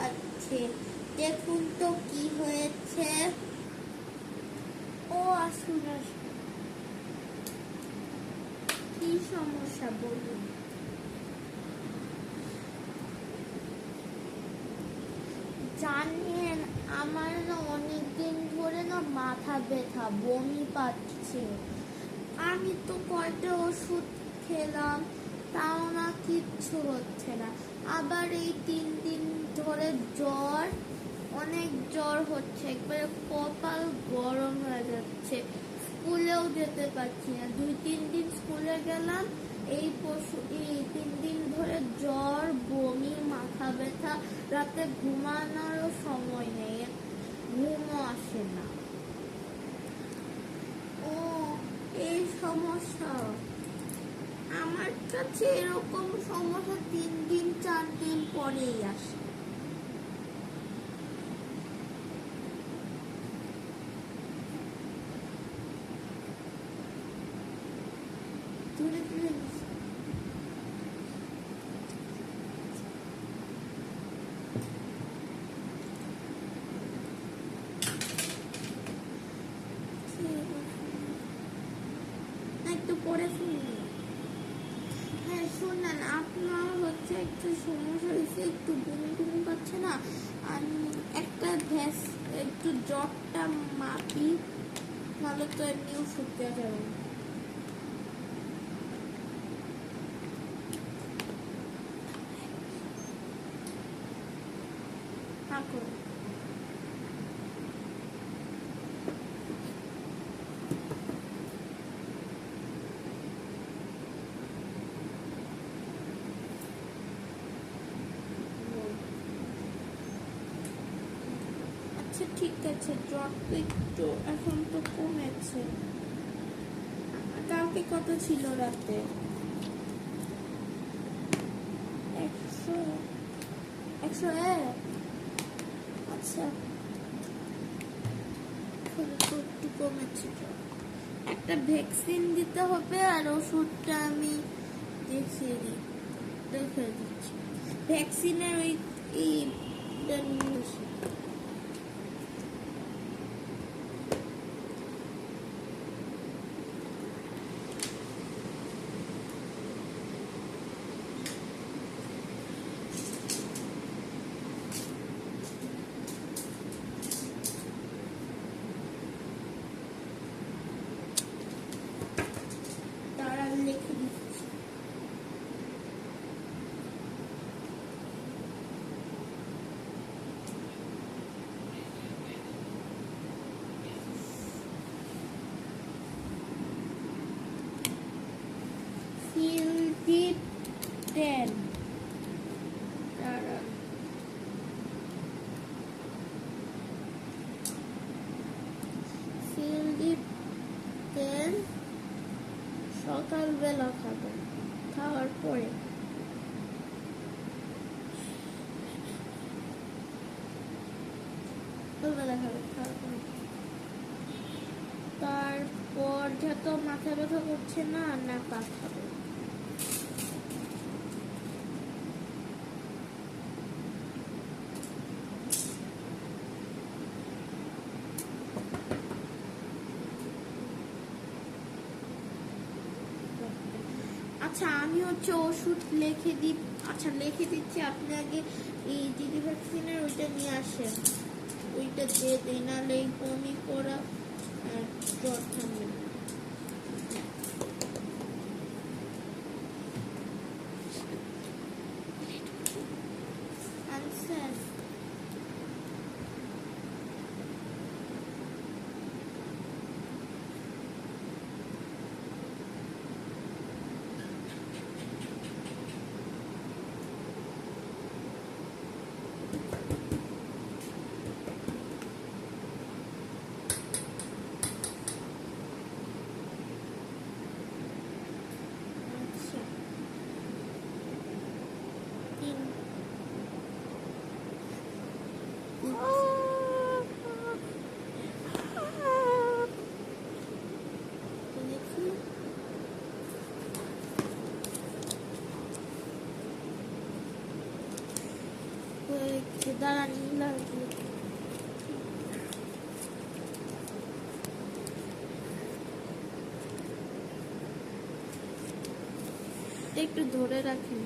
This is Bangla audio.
পাচ্ছে। দেখুন তো কি হয়েছে। ও আসুন আসুন, কি সমস্যা বলুন। জানেন, আমার না অনেকদিন ধরে না মাথা ব্যথা, বমি পাচ্ছে। আমি তো কয়টা ওষুধ খেলাম, তাও না কিচ্ছু হচ্ছে না। আবার এই 3 দিন ধরে জ্বর, অনেক জ্বর হচ্ছে, একবারে কপাল গরম হয়ে যাচ্ছে। স্কুলেও যেতে পারছি না। 2-3 দিন স্কুলে গেলাম, এই 3 দিন ধরে জ্বর, বমি, মাথা ব্যথা, রাতে ঘুমানোরও সময় নেই, ঘুমও আসে না। ও, এই সমস্যা। আমার কাছে এরকম সমস্যা 3-4 দিন পরেই আসে। ধীরে ধীরে একটু পরে শুনি। হ্যাঁ শুনেন, আপনার হচ্ছে একটু সমস্যা হয়েছে, একটু বমি টুমি পাচ্ছে না। আমি একটু জ্বরটা মাপি, নাহলে তো এমনি ওষুধ দেওয়া যাবে না। থাকুন। আচ্ছা ঠিক আছে, জ্বর তো একটু এখন তো কমেছে। কালকে কত ছিল রাতে? 100 আচ্ছা, একটু কমেছে। একটা ভ্যাকসিন দিতে হবে, আর ওষুধটা আমি দেখে দিচ্ছি। ভ্যাকসিনের ওই তারা লিখে দিচ্ছি। Filtip 10 তারা Filtip 10 সকালবেলা খাবেন, খাওয়ার পরে। সকালবেলা খাবেন, খাওয়ার পরে। তারপর যত মাথা ব্যথা করছে না, না পা খাবেন। আচ্ছা আমি হচ্ছে ওষুধ লিখে দিচ্ছি। আপনি আগে এই দিদি ভ্যাকসিনের ওইটা নিয়ে আসেন, ওইটা দিয়ে দিই, নাহলে এই বমি করা জ্বর থামবে না। আনসার হয়েছে, দাঁড়ান লাগিয়ে একটু ধরে রাখেন।